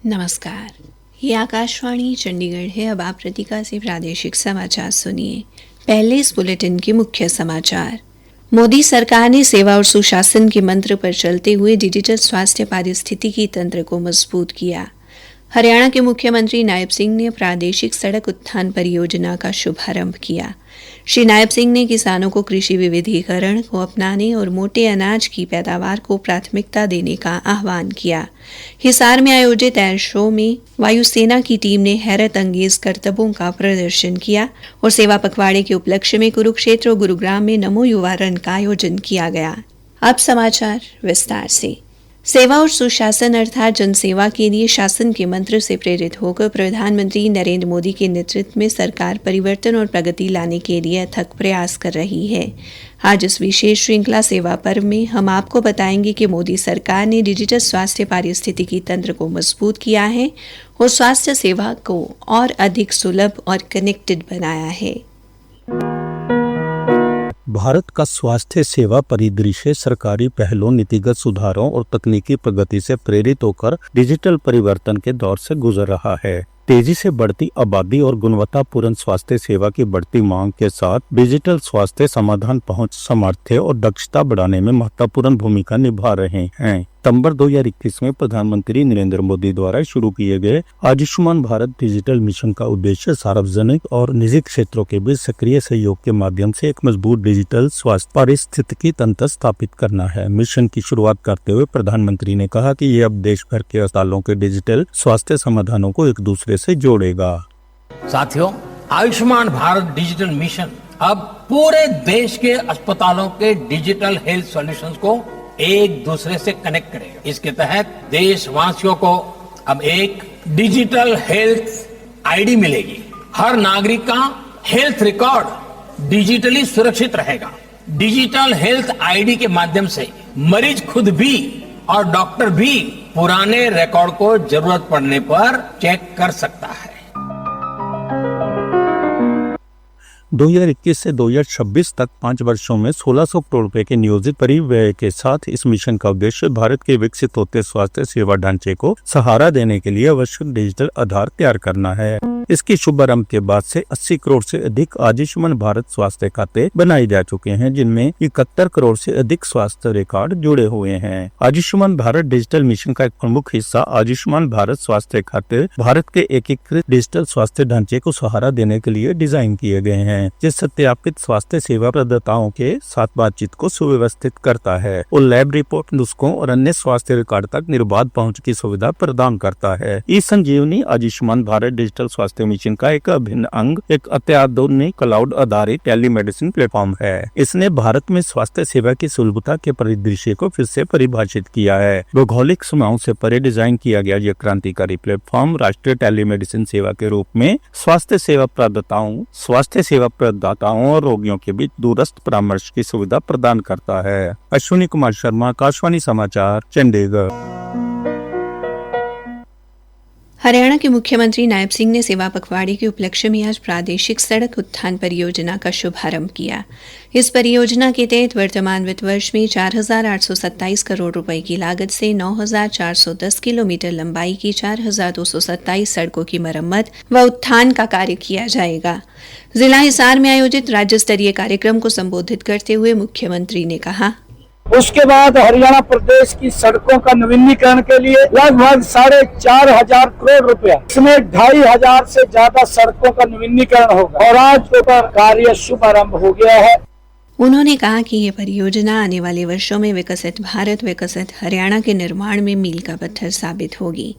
नमस्कार, ये आकाशवाणी चंडीगढ़ है। अब आप प्रतिका से प्रादेशिक समाचार सुनिए। पहले इस बुलेटिन के मुख्य समाचार। मोदी सरकार ने सेवा और सुशासन के मंत्र पर चलते हुए डिजिटल स्वास्थ्य पारिस्थितिकी तंत्र को मजबूत किया। हरियाणा के मुख्यमंत्री नायब सिंह ने प्रादेशिक सड़क उत्थान परियोजना का शुभारंभ किया। श्री नायब सिंह ने किसानों को कृषि विविधीकरण को अपनाने और मोटे अनाज की पैदावार को प्राथमिकता देने का आह्वान किया। हिसार में आयोजित एयर शो में वायुसेना की टीम ने हैरत अंगेज करतबों का प्रदर्शन किया और सेवा पखवाड़े के उपलक्ष्य में कुरुक्षेत्र और गुरुग्राम में नमो युवा रन का आयोजन किया गया। अब समाचार विस्तार से। सेवा और सुशासन अर्थात जनसेवा के लिए शासन के मंत्र से प्रेरित होकर प्रधानमंत्री नरेंद्र मोदी के नेतृत्व में सरकार परिवर्तन और प्रगति लाने के लिए अथक प्रयास कर रही है। आज इस विशेष श्रृंखला सेवा पर्व में हम आपको बताएंगे कि मोदी सरकार ने डिजिटल स्वास्थ्य पारिस्थितिकी तंत्र को मजबूत किया है और स्वास्थ्य सेवा को और अधिक सुलभ और कनेक्टेड बनाया है। भारत का स्वास्थ्य सेवा परिदृश्य सरकारी पहलों, नीतिगत सुधारों और तकनीकी प्रगति से प्रेरित होकर डिजिटल परिवर्तन के दौर से गुजर रहा है। तेजी से बढ़ती आबादी और गुणवत्तापूर्ण स्वास्थ्य सेवा की बढ़ती मांग के साथ डिजिटल स्वास्थ्य समाधान पहुंच, सामर्थ्य और दक्षता बढ़ाने में महत्वपूर्ण भूमिका निभा रहे हैं। सितंबर 2021 में प्रधानमंत्री नरेंद्र मोदी द्वारा शुरू किए गए आयुष्मान भारत डिजिटल मिशन का उद्देश्य सार्वजनिक और निजी क्षेत्रों के बीच सक्रिय सहयोग के माध्यम से एक मजबूत डिजिटल स्वास्थ्य पारिस्थितिकी तंत्र स्थापित करना है। मिशन की शुरुआत करते हुए प्रधानमंत्री ने कहा कि ये अब देश भर के अस्पतालों के डिजिटल स्वास्थ्य समाधानों को एक दूसरे से जोड़ेगा। साथियों, आयुष्मान भारत डिजिटल मिशन अब पूरे देश के अस्पतालों के डिजिटल हेल्थ सॉल्यूशंस को एक दूसरे से कनेक्ट करेगा। इसके तहत देशवासियों को अब एक डिजिटल हेल्थ आईडी मिलेगी। हर नागरिक का हेल्थ रिकॉर्ड डिजिटली सुरक्षित रहेगा। डिजिटल हेल्थ आईडी के माध्यम से मरीज खुद भी और डॉक्टर भी पुराने रिकॉर्ड को जरूरत पड़ने पर चेक कर सकता है। 2021 से 2026 तक 5 वर्षों में 1600 करोड़ रुपए के नियोजित परिव्यय के साथ इस मिशन का उद्देश्य भारत के विकसित होते स्वास्थ्य सेवा ढांचे को सहारा देने के लिए आवश्यक डिजिटल आधार तैयार करना है। इसके शुभारंभ के बाद से 80 करोड़ से अधिक आयुष्मान भारत स्वास्थ्य खाते बनाए जा चुके हैं, जिनमें 71 करोड़ से अधिक स्वास्थ्य रिकॉर्ड जुड़े हुए हैं। आयुष्मान भारत डिजिटल मिशन का एक प्रमुख हिस्सा आयुष्मान भारत स्वास्थ्य खाते भारत के एकीकृत डिजिटल स्वास्थ्य ढांचे को सहारा देने के लिए डिजाइन किए गए हैं, जो सत्यापित स्वास्थ्य सेवा प्रदाताओं के साथ बातचीत को सुव्यवस्थित करता है और लैब रिपोर्ट, नुस्खों और अन्य स्वास्थ्य रिकॉर्ड तक निर्बाध पहुंच की सुविधा प्रदान करता है। ई संजीवनी आयुष्मान भारत डिजिटल स्वास्थ्य मिशन का एक अभिन्न अंग एक अत्याधुनिक क्लाउड आधारित टेलीमेडिसिन प्लेटफॉर्म है। इसने भारत में स्वास्थ्य सेवा की सुलभता के परिदृश्य को फिर से परिभाषित किया है। भौगोलिक सीमाओं से परे डिजाइन किया गया यह क्रांतिकारी प्लेटफॉर्म राष्ट्रीय टेलीमेडिसिन सेवा के रूप में स्वास्थ्य सेवा प्रदाताओं और रोगियों के बीच दूरस्थ परामर्श की सुविधा प्रदान करता है। अश्विनी कुमार शर्मा, आकाशवाणी समाचार, चंडीगढ़। हरियाणा के मुख्यमंत्री नायब सिंह ने सेवा पखवाड़े के उपलक्ष्य में आज प्रादेशिक सड़क उत्थान परियोजना का शुभारंभ किया। इस परियोजना के तहत वर्तमान वित्त वर्ष में 4,827 करोड़ रुपए की लागत से 9,410 किलोमीटर लंबाई की 4,227 सड़कों की मरम्मत व उत्थान का कार्य किया जाएगा। जिला हिसार में आयोजित राज्य स्तरीय कार्यक्रम को संबोधित करते हुए मुख्यमंत्री ने कहा, उसके बाद हरियाणा प्रदेश की सड़कों का नवीनीकरण के लिए लगभग 4,500 करोड़ रुपया, इसमें 2,500 से ज्यादा सड़कों का नवीनीकरण होगा और आज कार्य शुभारंभ हो गया है। उन्होंने कहा कि यह परियोजना आने वाले वर्षों में विकसित भारत, विकसित हरियाणा के निर्माण में मील का पत्थर साबित होगी।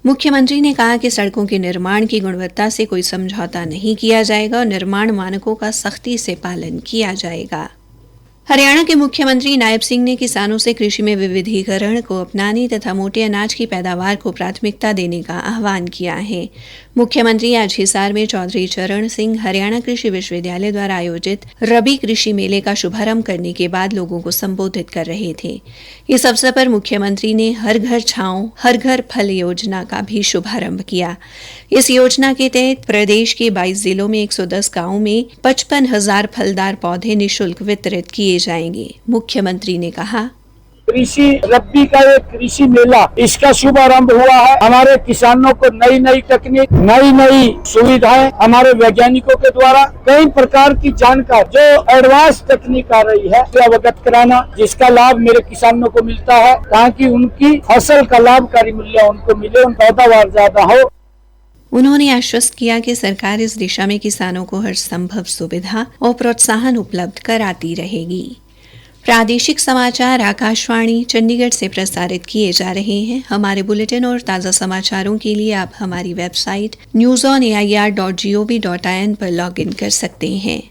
मुख्यमंत्री ने कहा कि सड़कों के निर्माण की गुणवत्ता से कोई समझौता नहीं किया जाएगा और निर्माण मानकों का सख्ती से पालन किया जाएगा। हरियाणा के मुख्यमंत्री नायब सिंह ने किसानों से कृषि में विविधीकरण को अपनाने तथा मोटे अनाज की पैदावार को प्राथमिकता देने का आह्वान किया है। मुख्यमंत्री आज हिसार में चौधरी चरण सिंह हरियाणा कृषि विश्वविद्यालय द्वारा आयोजित रबी कृषि मेले का शुभारंभ करने के बाद लोगों को संबोधित कर रहे थे। इस अवसर पर मुख्यमंत्री ने हर घर छांव हर घर फल योजना का भी शुभारंभ किया। इस योजना के तहत प्रदेश के 22 जिलों में 110 गांवों में 55,000 फलदार पौधे निःशुल्क वितरित किए जाएंगे। मुख्यमंत्री ने कहा, कृषि रब्बी का एक कृषि मेला, इसका शुभारंभ हुआ है। हमारे किसानों को नई नई तकनीक, नई नई सुविधाएं हमारे वैज्ञानिकों के द्वारा कई प्रकार की जानकारी जो एडवांस तकनीक आ रही है उसे अवगत कराना, जिसका लाभ मेरे किसानों को मिलता है ताकि उनकी फसल का लाभकारी मूल्य उनको मिले, उन पैदावार ज्यादा हो। उन्होंने आश्वस्त किया कि सरकार इस दिशा में किसानों को हर संभव सुविधा और प्रोत्साहन उपलब्ध कराती रहेगी। प्रादेशिक समाचार आकाशवाणी चंडीगढ़ से प्रसारित किए जा रहे हैं। हमारे बुलेटिन और ताज़ा समाचारों के लिए आप हमारी वेबसाइट newsonair.gov.in पर लॉगिन कर सकते हैं।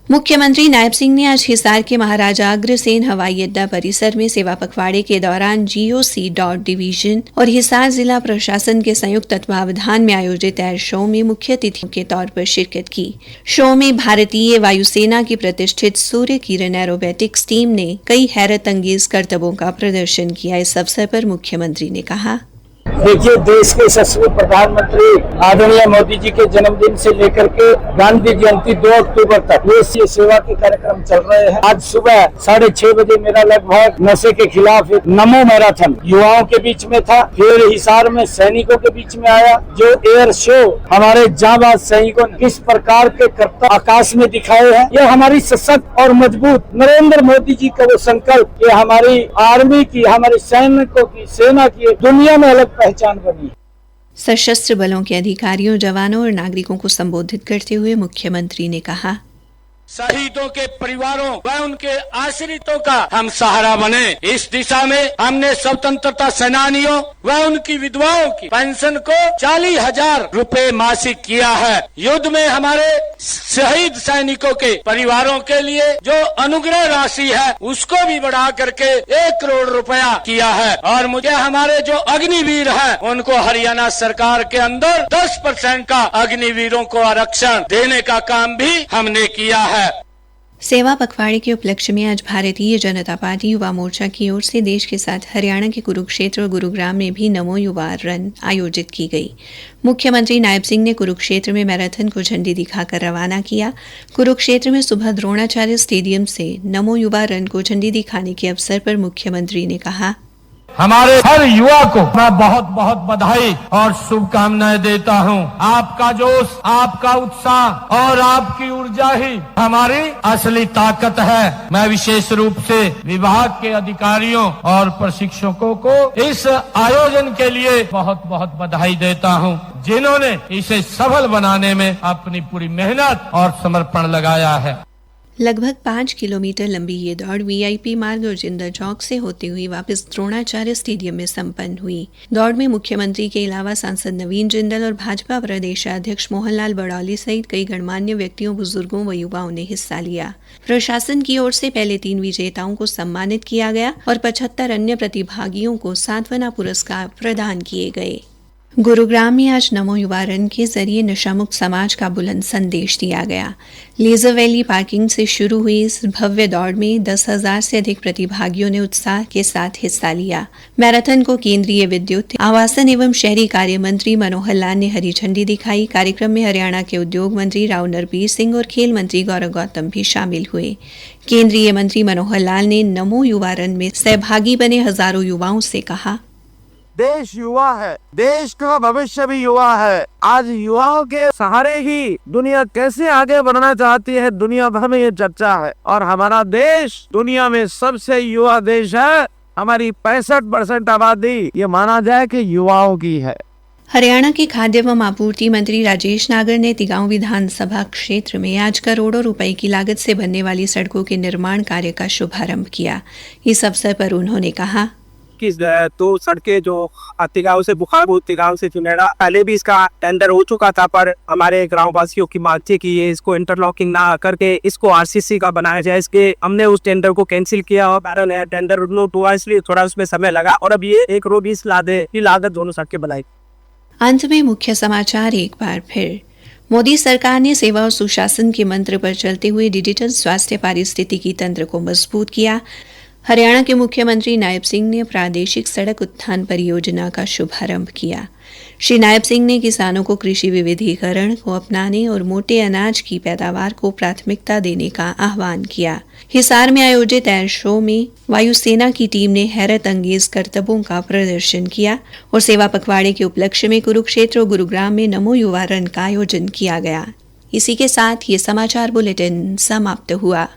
मुख्यमंत्री नायब सिंह ने आज हिसार के महाराजा अग्रसेन हवाई अड्डा परिसर में सेवा पखवाड़े के दौरान GOC डॉट डिवीजन और हिसार जिला प्रशासन के संयुक्त तत्वावधान में आयोजित एयर शो में मुख्य अतिथियों के तौर पर शिरकत की। शो में भारतीय वायुसेना की प्रतिष्ठित सूर्य किरण एरोबेटिक्स टीम ने कई हैरत अंगेज करतबों का प्रदर्शन किया। इस अवसर पर मुख्यमंत्री ने कहा, देखिए, देश के यशस्वी प्रधानमंत्री आदरणीय मोदी जी के जन्मदिन से लेकर के गांधी जयंती 2 अक्टूबर तक ये सेवा के कार्यक्रम चल रहे हैं। आज सुबह 6:30 बजे मेरा लगभग नशे के खिलाफ एक नमो मैराथन युवाओं के बीच में था। फिर हिसार में सैनिकों के बीच में आया, जो एयर शो हमारे जांबाज सैनिकों ने किस प्रकार के करतब आकाश में दिखाए हैं। ये हमारी सशक्त और मजबूत नरेंद्र मोदी जी का वो संकल्प, ये हमारी आर्मी की, हमारे सैनिकों की, सेना की दुनिया में अलग पहचान बनी। सशस्त्र बलों के अधिकारियों, जवानों और नागरिकों को संबोधित करते हुए मुख्यमंत्री ने कहा, शहीदों के परिवारों व उनके आश्रितों का हम सहारा बने। इस दिशा में हमने स्वतंत्रता सेनानियों व उनकी विधवाओं की पेंशन को 40,000 रुपए मासिक किया है। युद्ध में हमारे शहीद सैनिकों के परिवारों के लिए जो अनुग्रह राशि है उसको भी बढ़ा करके 1 करोड़ रुपया किया है। और मुझे हमारे जो अग्निवीर हैं उनको हरियाणा सरकार के अंदर 10% का अग्निवीरों को आरक्षण देने का काम भी हमने किया है। सेवा पखवाड़े के उपलक्ष्य में आज भारतीय जनता पार्टी युवा मोर्चा की ओर से देश के साथ हरियाणा के कुरुक्षेत्र और गुरुग्राम में भी नमो युवा रन आयोजित की गई। मुख्यमंत्री नायब सिंह ने कुरुक्षेत्र में मैराथन को झंडी दिखाकर रवाना किया। कुरुक्षेत्र में सुबह द्रोणाचार्य स्टेडियम से नमो युवा रन को झंडी दिखाने के अवसर पर मुख्यमंत्री ने कहा, हमारे हर युवा को मैं बहुत बहुत बधाई और शुभकामनाएं देता हूं। आपका जोश, आपका उत्साह और आपकी ऊर्जा ही हमारी असली ताकत है। मैं विशेष रूप से विभाग के अधिकारियों और प्रशिक्षकों को इस आयोजन के लिए बहुत बहुत बधाई देता हूं, जिन्होंने इसे सफल बनाने में अपनी पूरी मेहनत और समर्पण लगाया है। लगभग 5 किलोमीटर लंबी ये दौड़ VIP मार्ग और जिंदल चौक से होते हुए वापस द्रोणाचार्य स्टेडियम में संपन्न हुई। दौड़ में मुख्यमंत्री के अलावा सांसद नवीन जिंदल और भाजपा प्रदेशाध्यक्ष मोहनलाल बड़ौली सहित कई गणमान्य व्यक्तियों, बुजुर्गों व युवाओं ने हिस्सा लिया। प्रशासन की ओर से पहले 3 विजेताओं को सम्मानित किया गया और 75 अन्य प्रतिभागियों को सांत्वना पुरस्कार प्रदान किए गए। गुरुग्राम में आज नमो युवा रन के जरिए नशामुक्त समाज का बुलंद संदेश दिया गया। लेजर वैली पार्किंग से शुरू हुई इस भव्य दौड़ में 10,000 से अधिक प्रतिभागियों ने उत्साह के साथ हिस्सा लिया। मैराथन को केंद्रीय विद्युत, आवासन एवं शहरी कार्य मंत्री मनोहर लाल ने हरी झंडी दिखाई। कार्यक्रम में हरियाणा के उद्योग मंत्री राव नरबीर सिंह और खेल मंत्री गौरव गौतम भी शामिल हुए। केंद्रीय मंत्री मनोहर लाल ने नमो युवा रन में सहभागी बने हजारों युवाओं से कहा, देश युवा है, देश का भविष्य भी युवा है। आज युवाओं के सहारे ही दुनिया कैसे आगे बढ़ना चाहती है, दुनिया भर में ये चर्चा है। और हमारा देश दुनिया में सबसे युवा देश है। हमारी 65% आबादी ये माना जाए कि युवाओं की है। हरियाणा के खाद्य एवं आपूर्ति मंत्री राजेश नागर ने तिगांव विधानसभा क्षेत्र में आज करोड़ों रुपए की लागत से बनने वाली सड़कों के निर्माण कार्य का शुभारंभ किया। इस अवसर पर उन्होंने कहा, कि 2 सड़कें जो तिगांव से बुखारपुर, तिगांव से चुनेड़ा, पहले भी इसका टेंडर हो चुका था, पर हमारे ग्राम वासियों की मांग थी कि ये इसको इंटरलॉकिंग ना करके इसको RCC का बनाया जाए। इसके हमने उस टेंडर को कैंसिल किया और पैरल नया टेंडर हुआ, इसलिए थोड़ा उसमें समय लगा और अब ये 1 करोड़ 20 लाख की लागत दोनों सड़कें बनाई। अंत में मुख्य समाचार एक बार फिर। मोदी सरकार ने सेवा और सुशासन के मंत्र पर चलते हुए डिजिटल स्वास्थ्य पारिस्थितिकी तंत्र को मजबूत किया। हरियाणा के मुख्यमंत्री नायब सिंह ने प्रादेशिक सड़क उत्थान परियोजना का शुभारंभ किया। श्री नायब सिंह ने किसानों को कृषि विविधीकरण को अपनाने और मोटे अनाज की पैदावार को प्राथमिकता देने का आह्वान किया। हिसार में आयोजित एयर शो में वायुसेना की टीम ने हैरत अंगेज करतबों का प्रदर्शन किया और सेवा पखवाड़े के उपलक्ष्य में कुरुक्षेत्र और गुरुग्राम में नमो युवा रन का आयोजन किया गया। इसी के साथ ये समाचार बुलेटिन समाप्त हुआ।